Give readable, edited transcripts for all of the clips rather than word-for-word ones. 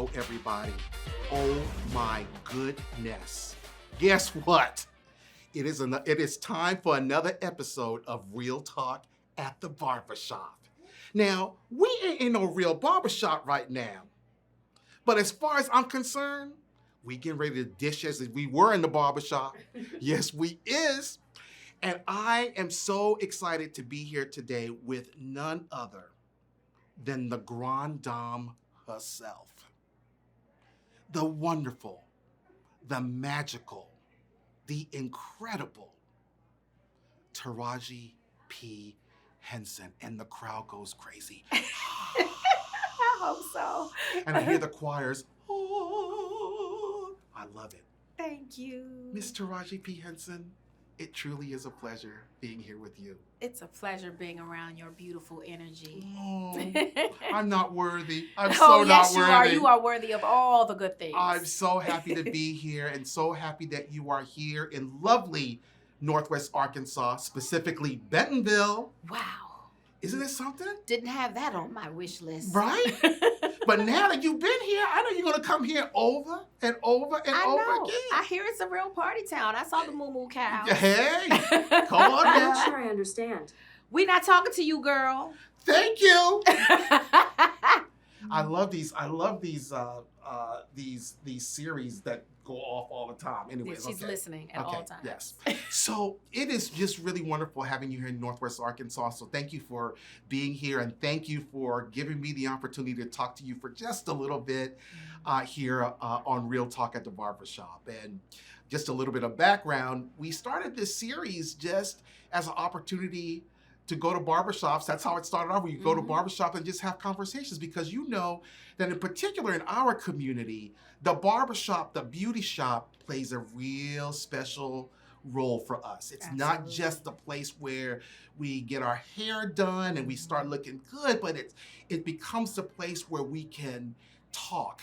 Hello, everybody. Oh my goodness. Guess what? It is time for another episode of Real Talk at the Barbershop. Now, we ain't in no real barbershop right now. But as far as I'm concerned, we getting ready to dish as if we were in the barbershop. Yes, we is. And I am so excited to be here today with none other than the Grande Dame herself. The wonderful, the magical, the incredible Taraji P. Henson. And the crowd goes crazy. I hope so. And I hear the choirs. Oh, I love it. Thank you. Miss Taraji P. Henson, it truly is a pleasure being here with you. It's a pleasure being around your beautiful energy. Oh, I'm not worthy. I'm Oh, so yes, not worthy. you are. You are worthy of all the good things. I'm so happy to be here and so happy that you are here in lovely Northwest Arkansas, specifically Bentonville. Wow. Isn't it something? Didn't have that on my wish list. Right? But now that you've been here, I know you're going to come here over and over and I over know. again. I hear it's a real party town. I saw the Moo Moo cow. Hey, come on I'm now. not sure I understand. We not talking to you, girl. Thank you. I love these series that go off all the time. Anyways, She's okay. listening at all times. Yes. So it is just really wonderful having you here in Northwest Arkansas. So thank you for being here and thank you for giving me the opportunity to talk to you for just a little bit here on Real Talk at the Barbershop. And just a little bit of background, we started this series just as an opportunity to go to barbershops. That's how it started off, where you go to barbershop and just have conversations, because you know that in particular in our community, the barbershop, the beauty shop plays a real special role for us. It's not Absolutely. just the place where we get our hair done and we start looking good, but it becomes the place where we can talk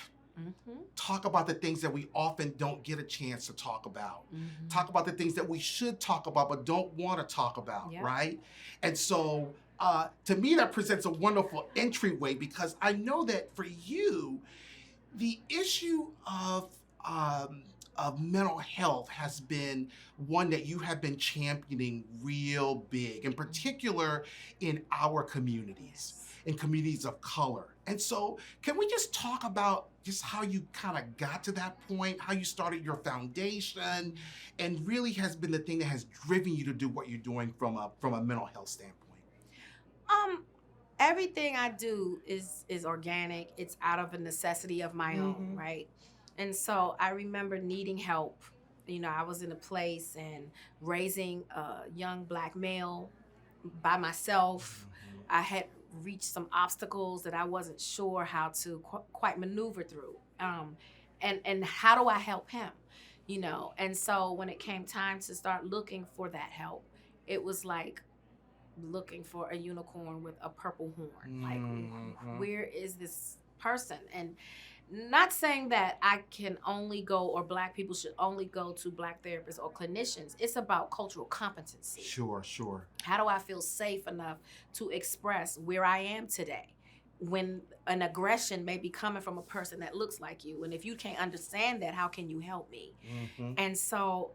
about the things that we often don't get a chance to talk about. Talk about the things that we should talk about but don't want to talk about, Yeah. right? And so to me, that presents a wonderful entryway, because I know that for you, the issue of mental health has been one that you have been championing real big, in particular in our communities, in communities of color. And so can we just talk about just how you kind of got to that point, how you started your foundation, and really has been the thing that has driven you to do what you're doing from a mental health standpoint? Everything I do is organic. It's out of a necessity of my own, right? And so I remember needing help. You know, I was in a place and raising a young Black male by myself. I had reached some obstacles that I wasn't sure how to quite maneuver through. And how do I help him? You know, and so when it came time to start looking for that help, it was like looking for a unicorn with a purple horn. Like, where is this person? And not saying that I can only go, or Black people should only go to Black therapists or clinicians. It's about cultural competency. Sure. How do I feel safe enough to express where I am today when an aggression may be coming from a person that looks like you? And if you can't understand that, how can you help me? And so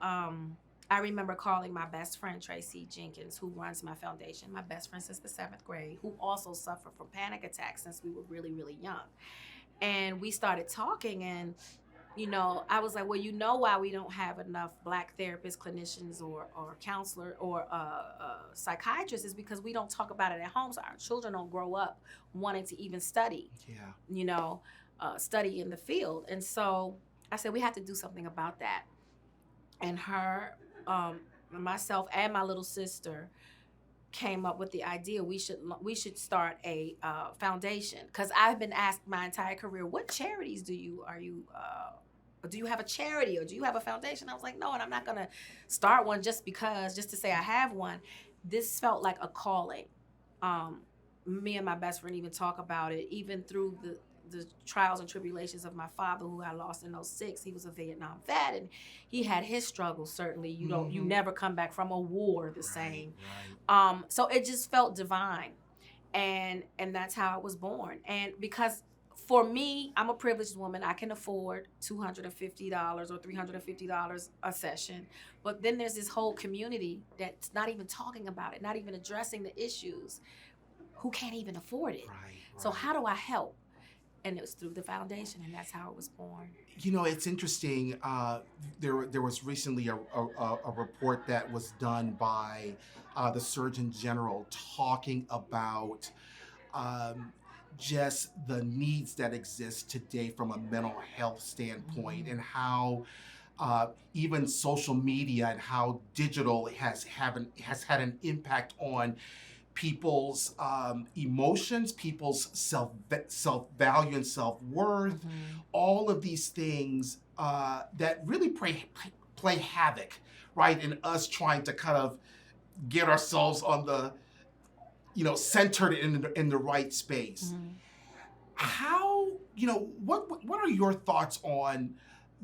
I remember calling my best friend, Tracy Jenkins, who runs my foundation, my best friend since the 7th grade, who also suffered from panic attacks since we were really, really young. And we started talking, and, you know, I was like, well, you know why we don't have enough Black therapists, clinicians, or counselor, or psychiatrists, is because we don't talk about it at home. So our children don't grow up wanting to even study, you know, study in the field. And so I said, we have to do something about that. And her, myself, and my little sister came up with the idea we should start a foundation, because I've been asked my entire career, what charities do you have a charity, or do you have a foundation? I was like, no, and I'm not gonna start one just to say I have one. This felt like a calling. Me and my best friend even talk about it, even through the trials and tribulations of my father, who I lost in 2006. He was a Vietnam vet, and he had his struggles. Certainly, you never come back from a war the same. Right. So it just felt divine, and that's how it was born. And because for me, I'm a privileged woman. I can afford $250 or $350 a session. But then there's this whole community that's not even talking about it, not even addressing the issues, who can't even afford it. Right. So how do I help? And it was through the foundation, and that's how it was born. You know, it's interesting. There was recently a report that was done by the Surgeon General talking about just the needs that exist today from a mental health standpoint, and how even social media and how digital has had an impact on people's emotions, people's self value and self worth, all of these things that really play havoc, right, in us trying to kind of get ourselves on the, centered in the right space. How, what are your thoughts on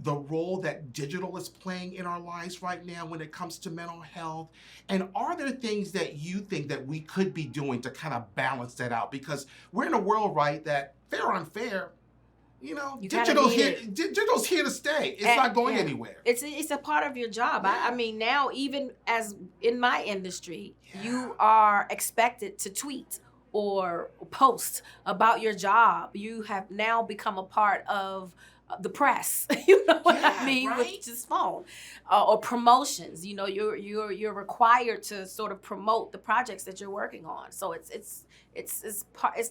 the role that digital is playing in our lives right now when it comes to mental health? And are there things that you think that we could be doing to kind of balance that out? Because we're in a world, right, that fair or unfair, digital's here to stay. It's not going anywhere. It's a part of your job. I mean, now, even as in my industry, you are expected to tweet or post about your job. You have now become a part of the press, you know what I mean, right? with just phone, or promotions. You're required to sort of promote the projects that you're working on. So it's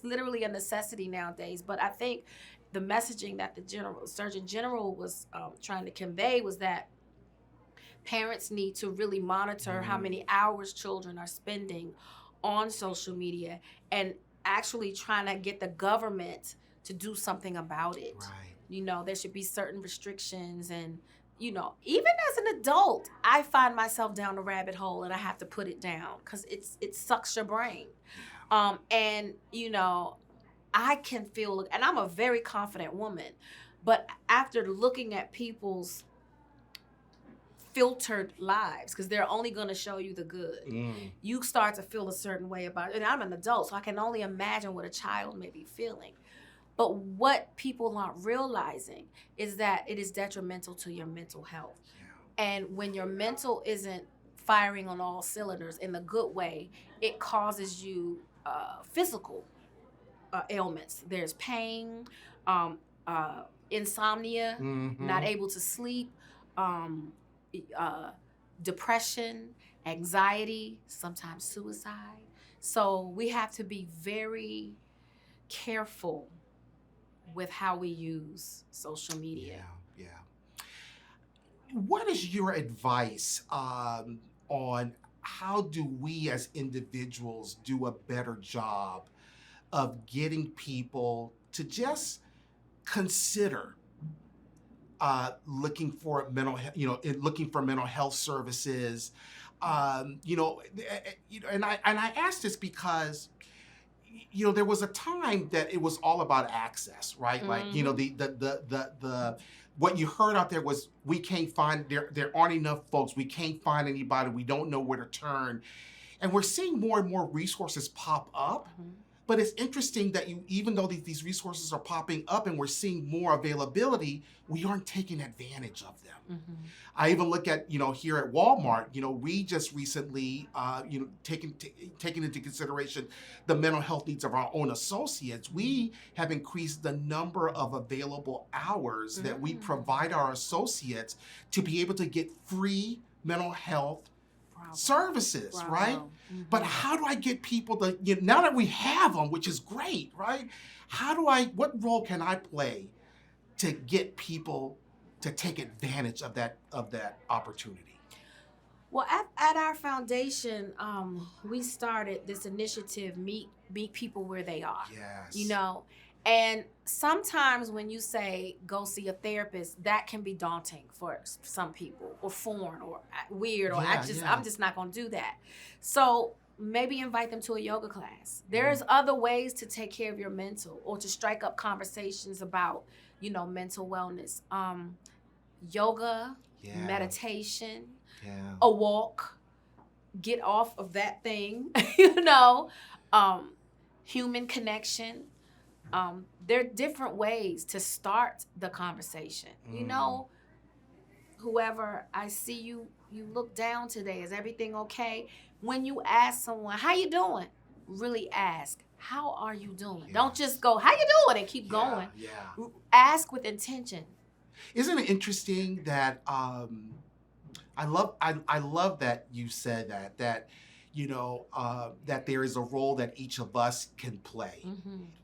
literally a necessity nowadays. But I think the messaging that the Surgeon General was trying to convey was that parents need to really monitor how many hours children are spending on social media, and actually trying to get the government to do something about it. Right. There should be certain restrictions, and, even as an adult, I find myself down a rabbit hole and I have to put it down because it sucks your brain. And, I can feel, and I'm a very confident woman, but after looking at people's filtered lives, because they're only going to show you the good, you start to feel a certain way about it. And I'm an adult, so I can only imagine what a child may be feeling. But what people aren't realizing is that it is detrimental to your mental health. And when your mental isn't firing on all cylinders in the good way, it causes you physical ailments. There's pain, insomnia, not able to sleep, depression, anxiety, sometimes suicide. So we have to be very careful with how we use social media. Yeah. What is your advice on how do we as individuals do a better job of getting people to just consider looking for mental health services, and I asked this because there was a time that it was all about access, right? Like the what you heard out there was, we can't find, there aren't enough folks, we can't find anybody, we don't know where to turn, and we're seeing more and more resources pop up. But it's interesting that even though these resources are popping up and we're seeing more availability, we aren't taking advantage of them. I even look at, here at Walmart, we just recently, taking into consideration the mental health needs of our own associates, we have increased the number of available hours that we provide our associates to be able to get free mental health services, right? But how do I get people to, now that we have them, which is great, right? What role can I play to get people to take advantage of that opportunity? Well, at our foundation, we started this initiative, meet people where they are. Yes. And sometimes when you say go see a therapist, that can be daunting for some people, or foreign, or weird, or I'm just not going to do that. So maybe invite them to a yoga class. There's other ways to take care of your mental, or to strike up conversations about, mental wellness. Yoga, meditation, a walk, get off of that thing, human connection. There are different ways to start the conversation. You know, whoever I see you look down today. Is everything okay? When you ask someone, how you doing? Really ask, how are you doing? Yes. Don't just go, how you doing? And keep going. Yeah. Ask with intention. Isn't it interesting that I love that you said that that there is a role that each of us can play.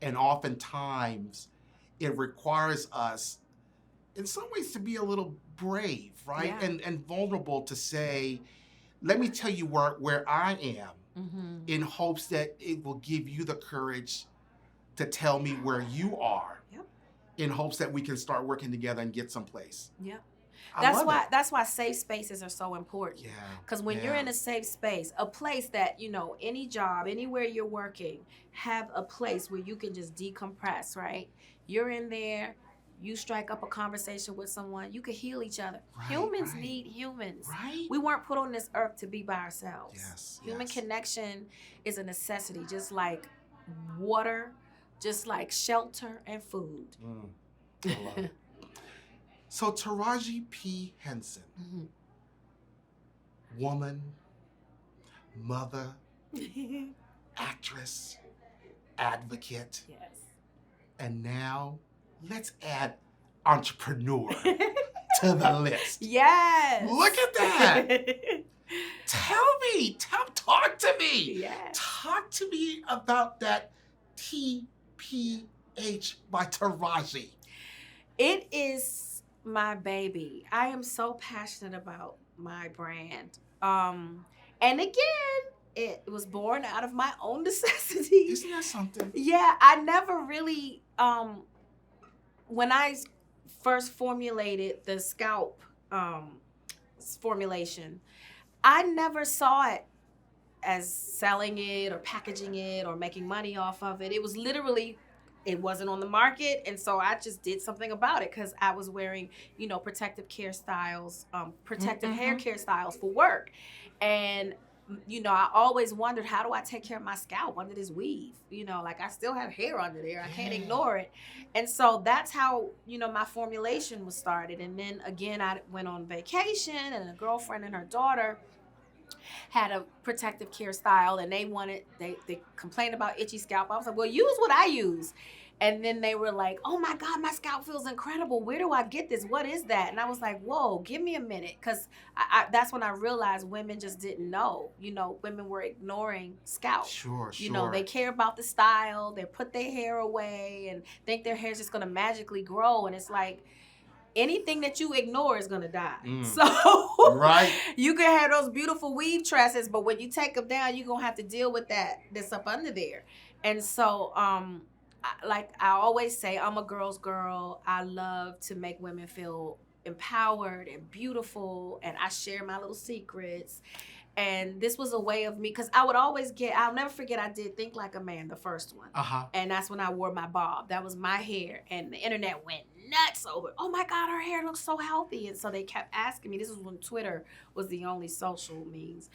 And oftentimes it requires us in some ways to be a little brave, right? Yeah. And vulnerable to say, let me tell you where I am, in hopes that it will give you the courage to tell me where you are, Yep. in hopes that we can start working together and get someplace. Yeah. I love it. That's why safe spaces are so important. Yeah. Because when you're in a safe space, a place that, you know, any job, anywhere you're working, have a place where you can just decompress, right? You're in there, you strike up a conversation with someone, you can heal each other. Right, Humans right. need humans. Right? We weren't put on this earth to be by ourselves. Yes. Human yes. connection is a necessity, just like water, just like shelter and food. I love it. So Taraji P. Henson, woman, mother, actress, advocate, Yes. and now let's add entrepreneur to the list. Yes. Look at that. Talk to me. Yes. Talk to me about that TPH by Taraji. It is my baby. I am so passionate about my brand. And again, it was born out of my own necessity. Isn't that something? Yeah, I never really, when I first formulated the scalp formulation, I never saw it as selling it or packaging it or making money off of it. It was literally, it wasn't on the market, and so I just did something about it because I was wearing, you know, protective care styles, protective hair care styles for work. And you know, I always wondered, how do I take care of my scalp under this weave? You know, like I still have hair under there. I can't ignore it. And so that's how, you know, my formulation was started. And then again, I went on vacation, and a girlfriend and her daughter had a protective care style, and they complained about itchy scalp. I was like, well, use what I use. And then they were like, oh my God, my scalp feels incredible. Where do I get this? What is that? And I was like, whoa, give me a minute. Because that's when I realized women just didn't know. You know, women were ignoring scalp. Sure. You know, they care about the style. They put their hair away and think their hair's just going to magically grow. And it's like, anything that you ignore is going to die. So right. You can have those beautiful weave tresses, but when you take them down, you're going to have to deal with that's up under there. And so, like I always say, I'm a girl's girl. I love to make women feel empowered and beautiful, and I share my little secrets. And this was a way of me, because I would always I'll never forget, I did Think Like a Man, the first one. And that's when I wore my bob. That was my hair. And the internet went nuts over, oh my God, her hair looks so healthy. And so they kept asking me. This was when Twitter was the only social means,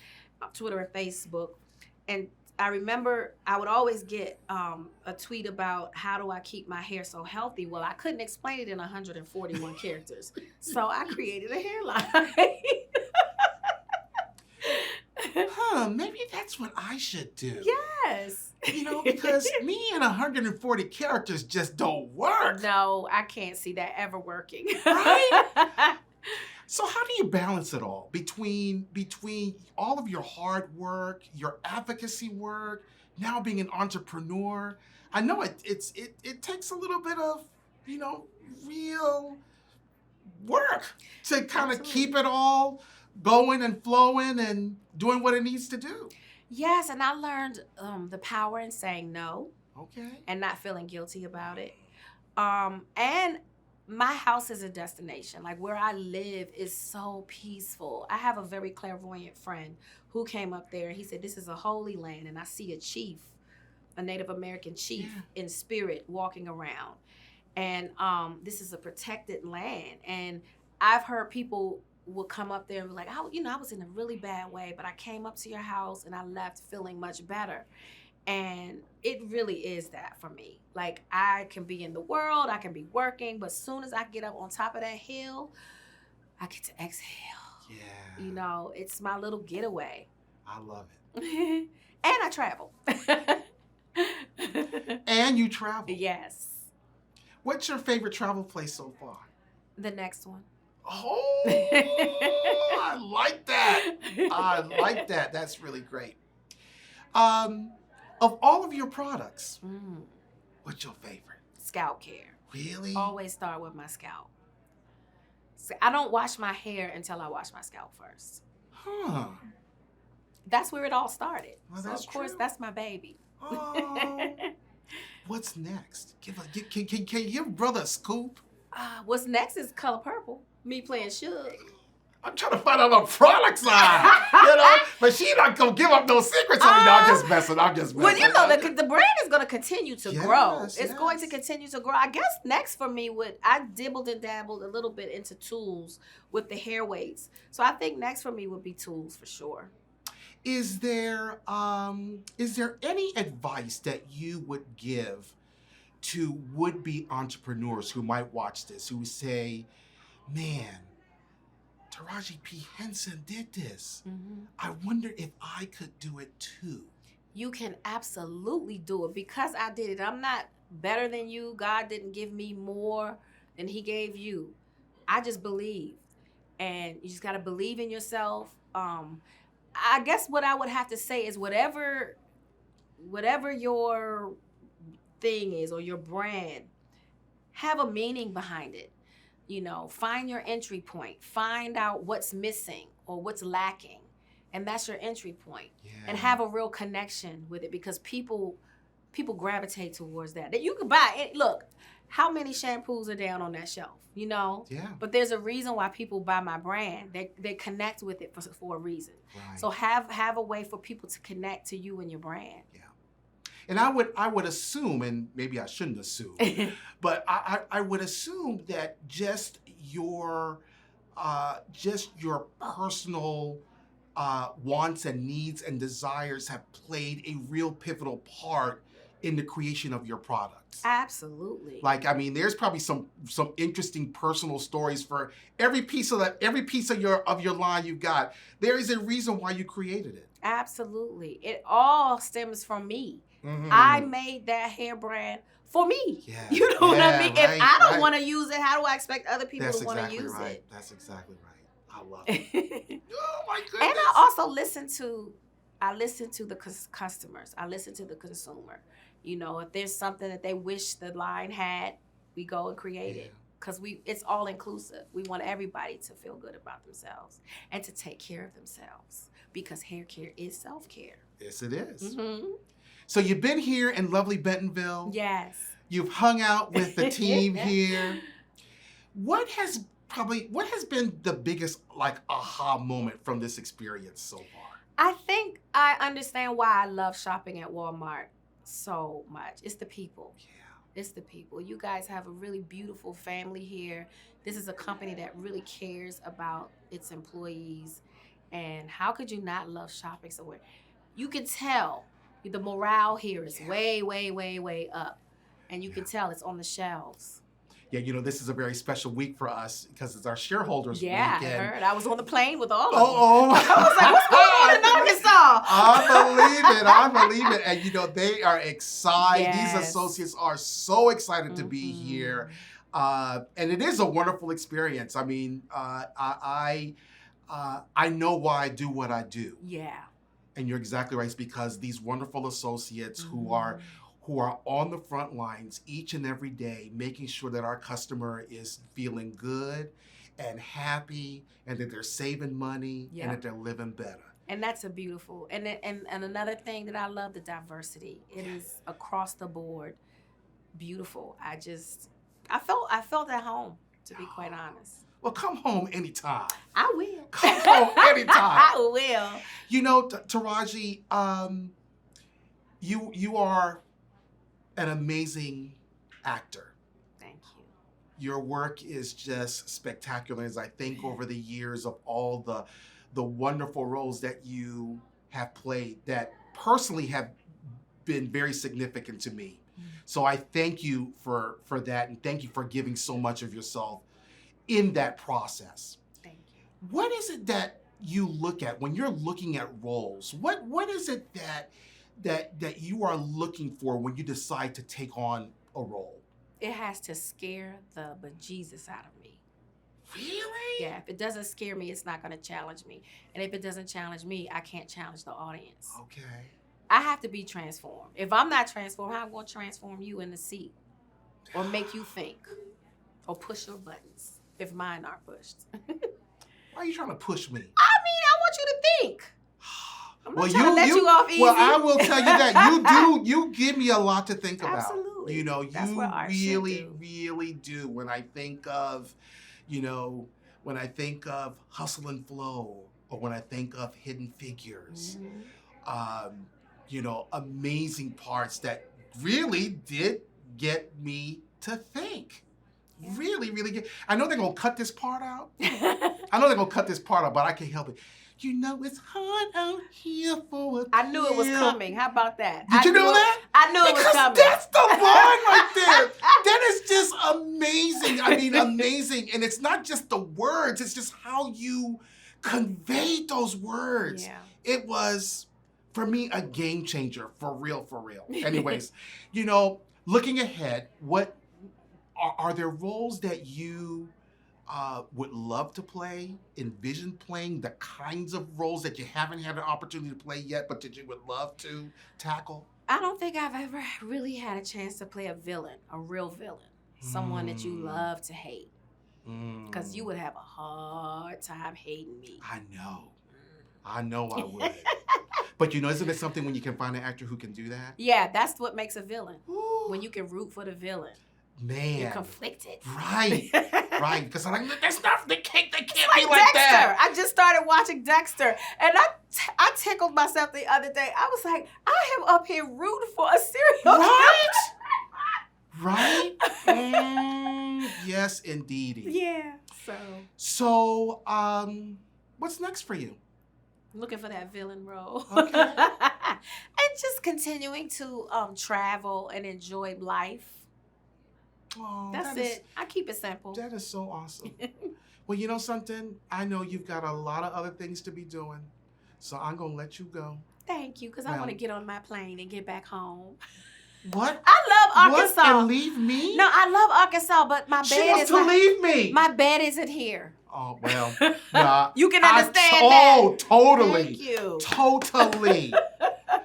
Twitter and Facebook. And I remember I would always get a tweet about, how do I keep my hair so healthy? Well, I couldn't explain it in 141 characters. So I created a hairline. Maybe that's what I should do. Yes. You know, because me and 140 characters just don't work. No, I can't see that ever working. Right? So how do you balance it all between all of your hard work, your advocacy work, now being an entrepreneur? I know it takes a little bit of, you know, real work to kind of keep it all going and flowing and doing what it needs to do. Yes, and I learned the power in saying no. Okay. And not feeling guilty about it. And my house is a destination. Like, where I live is so peaceful. I have a very clairvoyant friend who came up there, and he said, this is a holy land, and I see a chief, a Native American chief in spirit walking around. And this is a protected land. And I've heard people will come up there and be like, I was in a really bad way, but I came up to your house and I left feeling much better. And it really is that for me. Like, I can be in the world, I can be working, but as soon as I get up on top of that hill, I get to exhale. Yeah. You know, it's my little getaway. I love it. And I travel. And you travel. Yes. What's your favorite travel place so far? The next one. Oh, I like that. I like that. That's really great. Of all of your products, what's your favorite? Scalp care. Really? Always start with my scalp. So I don't wash my hair until I wash my scalp first. Huh. That's where it all started. Well, so that's of course, true. that's my baby. Oh. What's next? Can you give brother a scoop? What's next is Color Purple. Me playing Suge. I'm trying to find out on product side, you know. But she not gonna give up no secrets on me. No, I'm just messing. Well, you know, the brand is gonna continue to grow. It's going to yes. continue to grow. I guess next for me I dibbled and dabbled a little bit into tools with the hair weights. So I think next for me would be tools for sure. Is there any advice that you would give to would-be entrepreneurs who might watch this, who say, man, Taraji P. Henson did this. I wonder if I could do it too. You can absolutely do it because I did it. I'm not better than you. God didn't give me more than he gave you. I just believe. And you just got to believe in yourself. I guess what I would have to say is whatever your thing is or your brand, have a meaning behind it. You know, find your entry point. Find out what's missing or what's lacking. And that's your entry point. Yeah. And have a real connection with it because people gravitate towards that. That you can buy it. Look, how many shampoos are down on that shelf? You know? Yeah. But there's a reason why people buy my brand. They connect with it for a reason. Right. So have a way for people to connect to you and your brand. Yeah. And I would assume, and maybe I shouldn't assume, but I would assume that just your personal wants and needs and desires have played a real pivotal part in the creation of your products. Absolutely. Like, I mean, there's probably some interesting personal stories for every piece of your line you've got. There is a reason why you created it. Absolutely. It all stems from me. Mm-hmm. I made that hair brand for me. Yeah. You know what I mean? Right, if I don't right. want to use it, how do I expect other people That's to want to exactly use right. it? That's exactly right. I love it. Oh my goodness. And I also listen to the customers. I listen to the consumer. You know, if there's something that they wish the line had, we go and create it. Because it's all inclusive. We want everybody to feel good about themselves and to take care of themselves. Because hair care is self-care. Yes, it is. Mm-hmm. So you've been here in lovely Bentonville. Yes. You've hung out with the team here. What has been the biggest aha moment from this experience so far? I think I understand why I love shopping at Walmart so much. It's the people. Yeah. It's the people. You guys have a really beautiful family here. This is a company that really cares about its employees. And how could you not love shopping somewhere? You can tell the morale here is way, way, way, way up. And you can tell it's on the shelves. Yeah, you know, this is a very special week for us because it's our shareholders week. Yeah, I heard. I was on the plane with all of them. Oh. I was like, what's going on in Arkansas? I believe it. And, you know, they are excited. Yes. These associates are so excited to be here. And it is a wonderful experience. I mean, I know why I do what I do. Yeah. And you're exactly right. It's because these wonderful associates who are on the front lines each and every day, making sure that our customer is feeling good and happy and that they're saving money and that they're living better. And that's a beautiful, and another thing that I love, the diversity. It is across the board beautiful. I felt at home, to be quite honest. Well, come home anytime. I will. Come home anytime. I will. You know, Taraji, you are an amazing actor. Thank you. Your work is just spectacular as I think over the years of all the wonderful roles that you have played that personally have been very significant to me. So I thank you for that, and thank you for giving so much of yourself in that process. Thank you. What is it that you look at when you're looking at roles? What is it that you are looking for when you decide to take on a role? It has to scare the bejesus out of me. Really? Yeah, if it doesn't scare me, it's not going to challenge me. And if it doesn't challenge me, I can't challenge the audience. Okay. I have to be transformed. If I'm not transformed, how am I going to transform you in the seat? Or make you think? Or push your buttons if mine aren't pushed? Why are you trying to push me? I want you to think. I'm not Well, trying to let you off easy. Well, I will tell you that you give me a lot to think about. Absolutely. You know, That's you what art really, should do. really do. When I think of, when I think of Hustle and Flow, or when I think of Hidden Figures, amazing parts that really did get me to think. Yeah. Really, really good. I know they're going to cut this part out. But I can't help it. You know it's hard out here for a I knew it was pill. coming. How about that? Did you know that? I knew it was Because coming. that's the line right there. That is just amazing. I mean, amazing. And it's not just the words. It's just how you conveyed those words. Yeah. It was, for me, a game changer. For real, for real. Anyways, looking ahead, what are there roles that you would love to play, envision playing, the kinds of roles that you haven't had an opportunity to play yet, but that you would love to tackle? I don't think I've ever really had a chance to play a villain, a real villain, someone that you love to hate. Because you would have a hard time hating me. I know I would. But isn't it something when you can find an actor who can do that? Yeah, that's what makes a villain. Ooh. When you can root for the villain. Man. You're conflicted. Right. Right. Because I'm like, that's not, they can't be like Dexter. that. I just started watching Dexter, and I tickled myself the other day. I was like, I am up here rooting for a serial killer. Right? Yes, indeed. Yeah. So, what's next for you? Looking for that villain role. Okay. And just continuing to travel and enjoy life. Oh, That's it. I keep it simple. That is so awesome. Well, you know something? I know you've got a lot of other things to be doing, so I'm going to let you go. Thank you, because I want to get on my plane and get back home. What? I love Arkansas. What? And leave me? No, I love Arkansas, but my She bed wants is to leave me. My bed isn't here. Oh, well. Nah, You can understand that. Oh, totally. Thank you. Totally.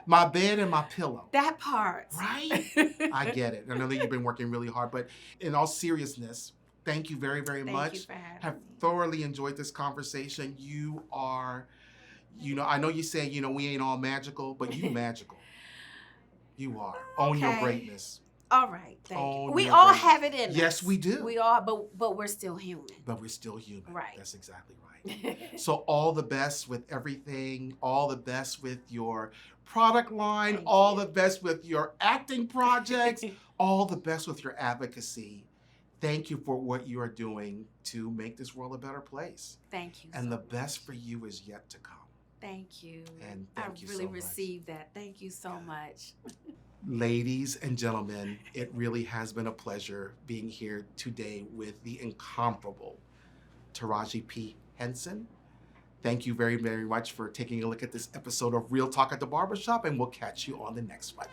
My bed and my pillow. That part. Right? I get it. I know that you've been working really hard, but in all seriousness, thank you very, very much. Thank you for having Have me. thoroughly enjoyed this conversation. You are, I know you say, we ain't all magical, but you magical. You are. Own your Okay. greatness. All right. Thank Own you. We your all greatness. have it in us. Yes, we do. We all, but we're still human. But we're still human. Right. That's exactly right. So all the best with everything. All the best with your product line. Thank All you. the best with your acting projects. All the best with your advocacy. Thank you for what you are doing to make this world a better place. Thank you. And so the much. best for you is yet to come. Thank you. And thank you I really so much. received that. Thank you so much. Ladies and gentlemen, it really has been a pleasure being here today with the incomparable Taraji P. Henson. Thank you very, very much for taking a look at this episode of Real Talk at the Barbershop, and we'll catch you on the next one.